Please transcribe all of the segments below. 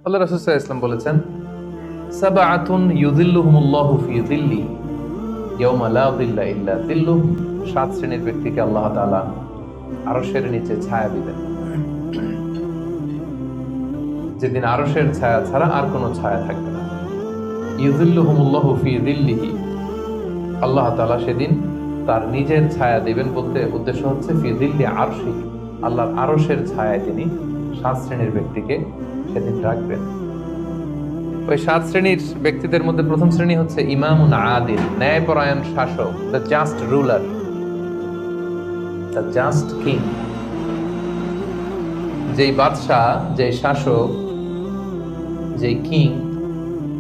আল্লাহ রাসূল সাল্লাল্লাহু আলাইহি ওয়াসাল্লাম বলেছেন, সাবআতুন ইউযিল্লুহুমুল্লাহু ফি যিল্লি ইয়াওমা লা যিল্লা ইল্লা যিল্লুহ। 7 শ্রেণীর ব্যক্তিকে আল্লাহ তাআলা আরশের নিচে ছায়া দিবেন, যেদিন আরশের ছায়া ছাড়া আর কোনো ছায়া থাকবে না। ইউযিল্লুহুমুল্লাহু ফি যিল্লিহি, আল্লাহ তাআলা সেদিন তার নিজের ছায়া দিবেন, বলতে উদ্দেশ্য হচ্ছে ফি যিল্লি আরশি, আল্লাহর আরশের ছায়ায় তিনি 7 শ্রেণীর ব্যক্তিকে সেদিন রাখবেন। ওই 7 শ্রেণীর ব্যক্তিদের মধ্যে প্রথম শ্রেণী হচ্ছে ইমামুন আদিল, ন্যায়পরায়ণ শাসক, the just ruler, the just king. যেই বাদশাহ, যেই শাসক, যেই কিং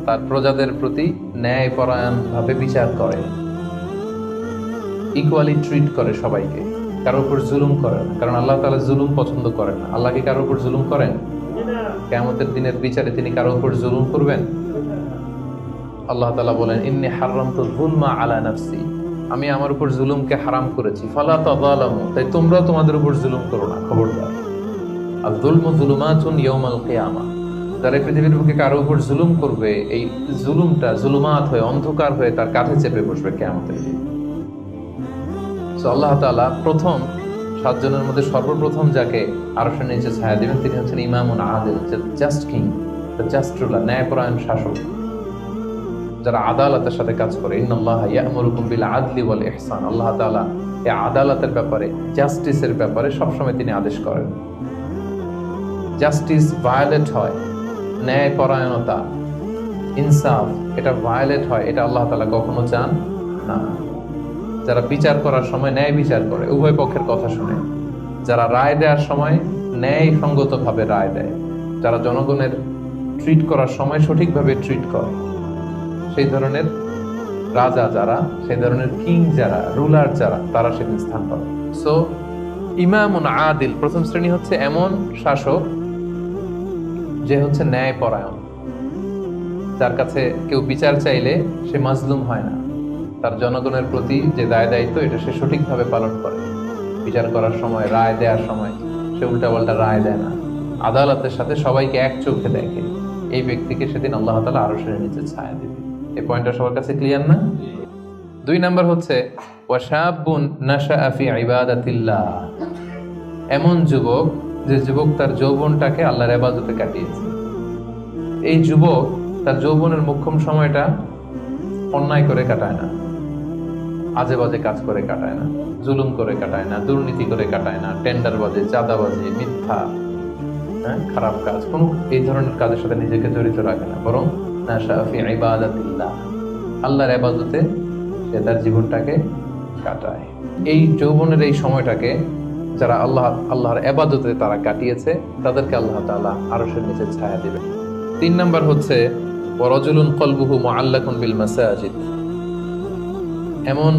তার প্রজাদের প্রতি ন্যায়পরায়ণ ভাবে বিচার করে, ইকুয়ালি ট্রিট করে সবাইকে, কারোর উপর জুলুম করে না। কারণ আল্লাহ তাআলা জুলুম পছন্দ করেন না। আল্লাহ কি কারোর উপর জুলুম করেন? কিয়ামতের দিনের বিচারে তিনি কারোর উপর জুলুম করবেন? আল্লাহ তাআলা বলেন, ইন্নী হারামতু যুলমা আলা নাফসি, আমি আমার উপর জুলুমকে হারাম করেছি, ফালা তাযালামু, তাই তোমরাও তোমাদের উপর জুলুম করো না, খবরদার। আর যুলমু যুলুমাতুন ইয়াউমাল কিয়ামাহ, যারা পৃথিবীর বুকে কারোর উপর জুলুম করবে, এই জুলুমটা জুলুমাত হয়ে, অন্ধকার হয়ে তার কাঁধে চেপে বসবে কিয়ামতের দিন। সো আল্লাহ তাআলা প্রথম 7 জনের মধ্যে সর্বপ্রথম যাকে আরশের নিচে ছায়া দিবেন তিনি হচ্ছেন ইমামুন আদিল, just king, the just ruler, ন্যায়পরায়ণ শাসক, যারা আদালতের সাথে কাজ করে। ইন্নাল্লাহা ইয়া'মুরুকুম বিল আদলি ওয়াল ইহসান, আল্লাহ তাআলা এই আদালতের ব্যাপারে, জাস্টিসের ব্যাপারে সবসময় তিনি আদেশ করেন। জাস্টিস ভায়োলেট হয়, ন্যায়পরায়ণতা, ইনসাফ, এটা ভায়োলেট হয়, এটা আল্লাহ তাআলা কখনো চান না। যারা বিচার করার সময় ন্যায় বিচার করে, উভয় পক্ষের কথা শুনে, যারা রায় দেওয়ার সময় ন্যায় সঙ্গতভাবে রায় দেয়, যারা জনগণের ট্রিট করার সময় সঠিকভাবে ট্রিট করে, সেই ধরনের রাজা যারা, সেই ধরনের কিং যারা, রুলার যারা, তারা সেদিন স্থান পাবে। সো ইমামুন আদিল, প্রথম শ্রেণী হচ্ছে এমন শাসক যে হচ্ছে ন্যায়পরায়ণ, যার কাছে কেউ বিচার চাইলে সে মাজলুম হয় না, তার জনগণের প্রতি যে দায় দায়িত্ব এটা সে সঠিকভাবে পালন করে। বিচার করার সময়, রায় দেওয়ার সময় সে উল্টাপাল্টা রায় দেয় না, আদালতের সাথে সবাইকে এক চোখে দেখে। এই ব্যক্তিকে সেদিন আল্লাহ তাআলা আরশের নিচে ছায়া দিবে। এই পয়েন্টটা সবার কাছে ক্লিয়ার না? 2 নাম্বার হচ্ছে ওয়াশাবুন নাশাআ ফি ইবাদাতিল্লাহ, এমন যুবক যে যুবক তার যৌবনটাকে আল্লাহর ইবাদতে কাটিয়েছে। এই যুবক তার যৌবনের মোক্ষম সময়টা অন্যায় করে কাটায় না, আজে বাজে কাজ করে কাটায় না, জুলুম করে কাটায় না, দুর্নীতি করে কাটায় না, টেন্ডারবাজি, চাঁদাবাজি, মিথ্যা, খারাপ কাজ, কোন এই ধরনের কাজের সাথে নিজেকে জড়িত রাখে না, বরং নাশাআ ফি ইবাদাতিল্লাহ, আল্লাহর ইবাদতে সে তার জীবনটাকে কাটায়। এই যৌবনের এই সময়টাকে যারা আল্লাহর ইবাদতে তারা কাটিয়েছে, তাদেরকে আল্লাহ তাআলা আরশের নিচে ছায়া দিবেন। 3 নাম্বার হচ্ছে ওয়ারাজুলুন কলবুহু মুআল্লাকুন বিল মাসাজিদ, এমন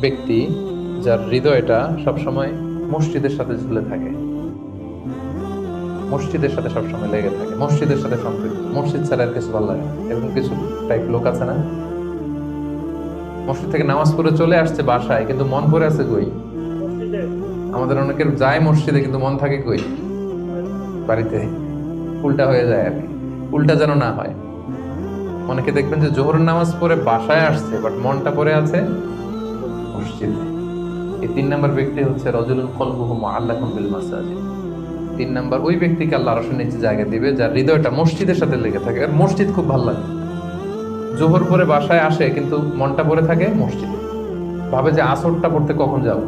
ব্যক্তি যার হৃদয়টা সবসময় মসজিদের সাথে ঝুলে থাকে, মসজিদের সাথে সবসময় লেগে থাকে, মসজিদের সাথে সম্পৃক্ত, মসজিদ ছাড়া আর কিছু ভালো লাগে না। এরকম কিছু টাইপ লোক আছে না? মসজিদ থেকে নামাজ পড়ে চলে আসছে বাসায়, কিন্তু মন পড়ে আছে কই? আমাদের অনেকের যায় মসজিদে কিন্তু মন থাকে কই? বাড়িতে। উল্টা হয়ে যায় আর কি, উল্টা যেন না হয়। অনেকে দেখবেন যে জোহরের নামাজ পড়ে বাসায় আসছে, বাট মনটা পড়ে আছে মসজিদে। এই 3 নাম্বার ব্যক্তি হচ্ছে রাজুলুন কলবুহু মুআল্লাকুন বিল মাসাজিদ। 3 নাম্বার ওই ব্যক্তিকে আল্লাহ আরশের নিচে জায়গা দিবে যার হৃদয়টা মসজিদের সাথে লেগে থাকে। আর মসজিদ খুব ভালো লাগে। জোহর পরে বাসায় আসে কিন্তু মনটা পড়ে থাকে মসজিদে, ভাবে যে আসরটা পড়তে কখন যাব।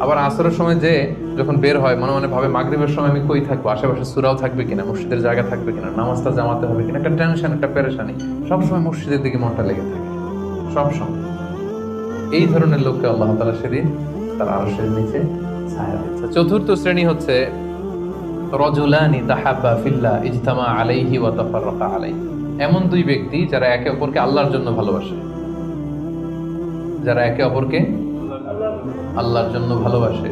আবার আসরের সময় যে যখন বের হয় মনে মনে ভাবে মাগরিবের সময় আমি কই থাকবো, আশেপাশে সূরাও থাকবে কিনা, মসজিদের জায়গা থাকবে কিনা, নামাজটা জামাতে হবে কিনা, একটা টেনশন, একটা পেরেশানি, সবসময় মসজিদের দিকে মনটা লেগে থাকে সবসময়। এই ধরনের লোককে আল্লাহ তাআলা সেদিন তার আরশের নিচে ছায়া দিচ্ছে। 4র্থ শ্রেণী হচ্ছে রাজুলানি তাহাব্বা ফিল্লাহ ইজতামা আলাইহি ওয়া তাফাররাকা আলাইহি, এমন 2 ব্যক্তি যারা একে অপরকে আল্লাহর জন্য ভালোবাসে, যারা একে অপরকে আল্লাহর জন্য ভালোবাসে।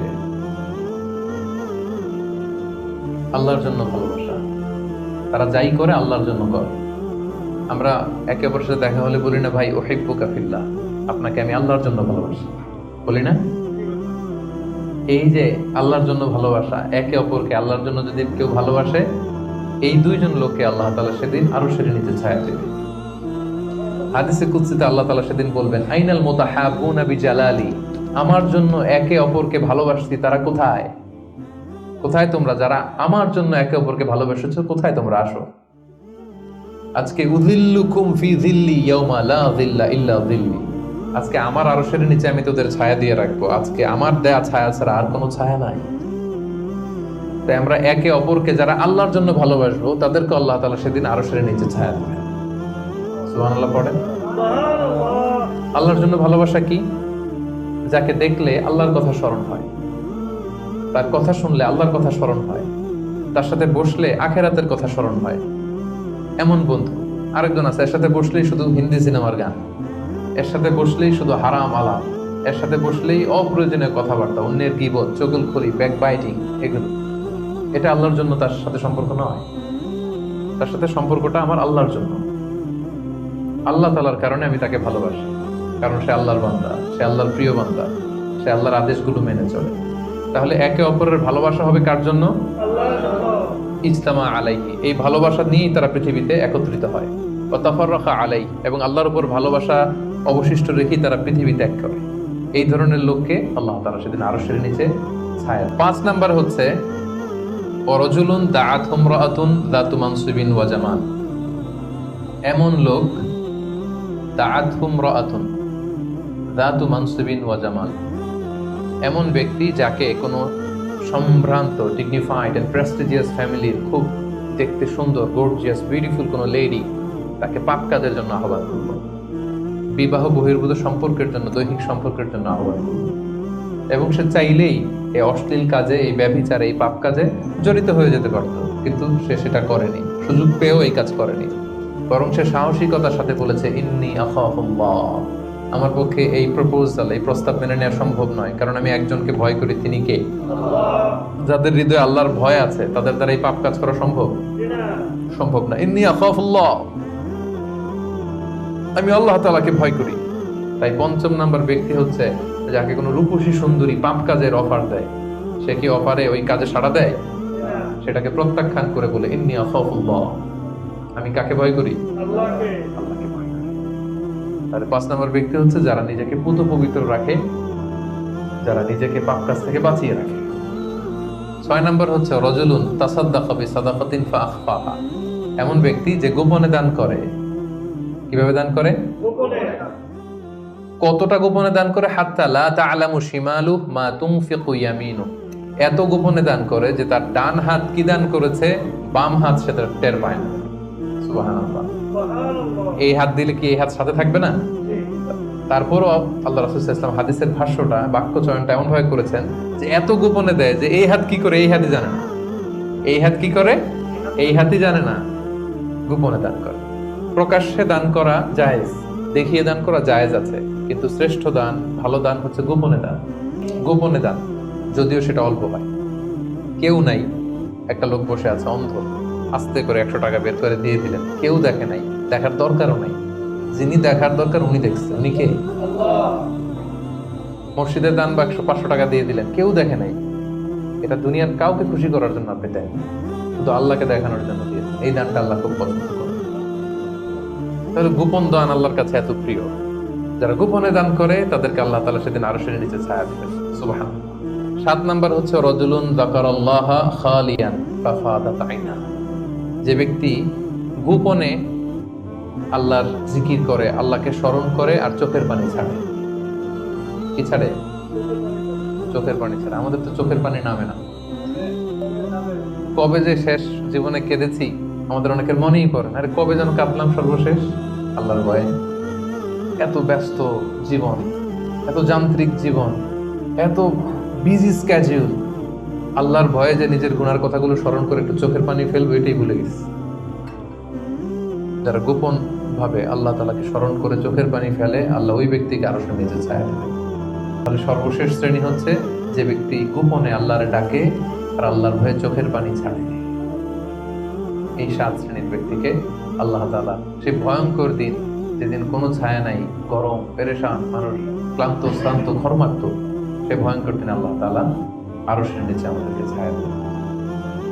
আল্লাহর জন্য ভালোবাসা, তারা যাই করে আল্লাহর জন্য করে। আমরা একে অপরের সাথে দেখা হলে বলি না ভাই উহিব্বুকা ফিল্লাহ, আপনাকে আমি আল্লাহর জন্য ভালোবাসি, বলি না? এই যে আল্লাহর জন্য ভালোবাসা, একে অপরকে আল্লাহর জন্য যদি কেউ ভালোবাসে, এই দুইজন লোককে আল্লাহ তাআলা সেদিন আরশের নিচে ছায়া দেবে। হাদিসে কুদসিতে আল্লাহ তাআলা সেদিন বলবেন, আইনাল মুতাহাব্বুনা বিজালালি, আমার জন্য একে অপরকে ভালোবাসছি তারা কোথায়? কোথায় তোমরা যারা আমার জন্য একে অপরকে ভালোবেসেছো, কোথায় তোমরা আসো? আজকে উযিল্লুকুম ফি যিল্লি ইয়াওমা লা যিল্লা ইল্লা যিল্লি, আজকে আমার আরশের নিচে আমি তোদের ছায়া দিয়ে রাখবো। আজকে আমার দেয়া ছায়া ছাড়া আর কোনো ছায়া নাই। তাই আমরা একে অপরকে যারা আল্লাহর জন্য ভালোবাসবো, তাদেরকে আল্লাহ তাআলা সেদিন আরশের নিচে ছায়া দেবেন। সুবহানাল্লাহ পড়েন। আল্লাহর জন্য ভালোবাসা কি? যাকে দেখলে আল্লাহর কথা স্মরণ হয়, তার কথা শুনলে আল্লাহর কথা স্মরণ হয়, তার সাথে বসলে আখেরাতের কথা স্মরণ হয়। এমন বন্ধু আরেকজন আছে, এর সাথে বসলেই শুধু হিন্দি সিনেমার গান, এর সাথে বসলেই শুধু হারাম আলাপ, এর সাথে বসলেই অপ্রয়োজনীয় কথাবার্তা, অন্যের গীবত, চগলখড়ি, ব্যাকবাইটিং, এগুলো। এটা আল্লাহর জন্য তার সাথে সম্পর্ক নয়। তার সাথে সম্পর্কটা আমার আল্লাহর জন্য। আল্লাহ তাআলার কারণে আমি তাকে ভালোবাসি, কারণ সে আল্লাহর বান্দা, সে আল্লাহর প্রিয় বান্দা, সে আল্লাহর আদেশগুলো মেনে চলে। তাহলে একে অপরের ভালোবাসা হবে কার জন্য? আল্লাহর জন্য। ইজতামা আলাইহি, এই ভালোবাসা নিয়েই তারা পৃথিবীতে একত্রিত হয়। ওয়া তাফাররাকা আলাইহি, এবং আল্লাহর উপর ভালোবাসা অবশিষ্ট রেখেই তারা পৃথিবী ত্যাগ করে। এই ধরনের লোককে আল্লাহ তাআলা সেদিন আরশের নিচে ছায়া। 5 নাম্বার হচ্ছে ওয়ারাজুলুন দাআত ইমরাআতুন যাতু মানসিবিন ওয়া জামাল, এমন লোক, দাআত ইমরাআতুন যাতু মানসিবিন ওয়া জামাল, এমন ব্যক্তি যাকে কোনো সম্ভ্রান্ত, ডিগনিফাইড এন্ড প্রেস্টিজিয়াস ফ্যামিলির খুব দেখতে সুন্দর, গর্জিয়াস, বিউটিফুল কোনো লেডি তাকে পাপ কাজের জন্য আহ্বান করল, বিবাহ বহির্ভূত সম্পর্কের জন্য, দৈহিক সম্পর্কের জন্য আহ্বান করল, এবং সে চাইলেই এই অশ্লীল কাজে, এই ব্যভিচারে, এই পাপ কাজে জড়িত হয়ে যেতে পারত, কিন্তু সে সেটা করেনি, সুযোগ পেয়েও এই কাজ করেনি। বরং সে সাহসিকতার সাথে বলেছে, ইন্নী আখাফুল্লাহ, আমার পক্ষে এই প্রপোজাল, এই প্রস্তাব মেনে নেওয়া সম্ভব নয়, কারণ আমি একজনকে ভয় করি, তিনি কে? যাদের হৃদয়ে আল্লাহর ভয় আছে, তাদের দ্বারা এই পাপ কাজ করা সম্ভব সম্ভব না। ইন্নী আখাফুল্লাহ, আমি আল্লাহ তাআলাকে ভয় করি। তাই 5 নাম্বার ব্যক্তি হচ্ছে যাকে কোনো রূপসী সুন্দরী পাপ কাজের অফার দেয়, সে কি অফারে ওই কাজে সাড়া দেয়? সেটাকে প্রত্যাখ্যান করে বলে, ইন্নী আখাফুল্লাহ, আমি কাকে ভয় করি? আল্লাহকে ভয় করি। তাহলে 5 নম্বর ব্যক্তি হচ্ছে যারা নিজেকে পুত পবিত্র রাখে, যারা নিজেকে পাপ কাজ থেকে বাঁচিয়ে রাখে। 6 নম্বর হচ্ছে রাজুলুন তাসাদ্দাকা বিসাদাকাতিন ফাআখফাহা, এমন ব্যক্তি যে গোপনে দান করে। কিভাবে দান করে? গোপনে। কতটা গোপনে দান করে? হাত্তা লা তা'লামু শিমালু মা তুনফিকু ইয়ামিনু, এত গোপনে দান করে যে তার ডান হাত কি দান করেছে, বাম হাত সেটা টের পায় না। সুবহানাল্লাহ। এই হাত দিলে কি এই হাত সাথে থাকবে না? তারপরও আল্লাহ রাসূল সাল্লাল্লাহু আলাইহি ওয়াসাল্লাম হাদিসের ভাষ্যটা, বাক্য চয়নটা এমন ভাবে করেছেন যে এত গোপনে দেয় যে এই হাত কি করে, এই হাতই জানে না। এই হাত কি করে, এই হাতই জানে না। গোপনে দান করে। প্রকাশ্যে দান করা জায়েজ, দেখিয়ে দান করা জায়েজ আছে, কিন্তু শ্রেষ্ঠ দান, ভালো দান হচ্ছে গোপনে দান। গোপনে দান, যদিও সেটা অল্প হয়। কেউ নাই, একটা লোক বসে আছে অন্ধ, আস্তে করে 100 টাকা বের করে দিয়ে দিলেন, কেউ দেখে নাই, দেখার দরকারও নাই। যিনি দেখার দরকার উনি দেখছে, উনি কে? আল্লাহ। মসজিদের দান বাক্স 500 টাকা দিয়ে দিলেন, কেউ দেখে নাই। এটা দুনিয়ার কাউকে খুশি করার জন্য আপনি দেন, শুধু আল্লাহকে দেখানোর জন্য দিয়েছেন। এই দানটা আল্লাহ খুব পছন্দ করেন। তাহলে গোপন দান আল্লাহর কাছে এত প্রিয়। যারা গোপনে দান করে তাদেরকে আল্লাহ তাআলা সেদিন আরশের নিচে ছায়া দিবেন। সুবহানাল্লাহ। 7 নাম্বার হচ্ছে রাজুলুন যাকারাল্লাহ খালিয়ান ফাফাদাত আইনা, যে ব্যক্তি গোপনে আল্লাহর জিকির করে, আল্লাহকে স্মরণ করে, আর চোখের পানি ছাড়ে। কি ছাড়ে? চোখের পানি ছাড়ে। আমাদের তো চোখের পানি নামে না। কবে যে শেষ জীবনে কেঁদেছি আমাদের অনেকের মনেই পড়ে না। আরে কবে যেন কাঁদলাম সর্বশেষ? আল্লাহর ভয়ে। এত ব্যস্ত জীবন, এত যান্ত্রিক জীবন, এত বিজি স্ক্যাডিউল, আল্লাহর ভয়ে যে নিজের গুনার কথাগুলো স্মরণ করে একটু চোখের পানি ফেলবো, এটাই ভুলে গেছি। যারা গোপন ভাবে আল্লাহ তাআলাকে স্মরণ করে চোখের পানি ফেলে, আল্লাহ ওই ব্যক্তিকে আরশের নিচে ছায়া দেবে। তাহলে সর্বশেষ শ্রেণী হচ্ছে যে ব্যক্তি গোপনে আল্লাহরে ডাকে আর আল্লাহর ভয়ে চোখের পানি ছাড়ে। এই 7 শ্রেণীর ব্যক্তিকে আল্লাহ তাআলা সেই ভয়ঙ্কর দিন, যেদিন কোনো ছায়া নাই, গরম, পেরেশান, মানুষ ক্লান্ত, শ্রান্ত, ঘর্মাক্ত, সেই ভয়ঙ্কর দিন আল্লাহ তাআলা আরশের নিচে আমাদেরকে ছায়া দেবে।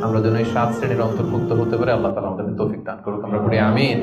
আমরা যেন এই 7 শ্রেণীর অন্তর্ভুক্ত হতে পারে, আল্লাহ তাআলা আমাদেরকে তৌফিক দান করুক। আমরা বলি আমিন।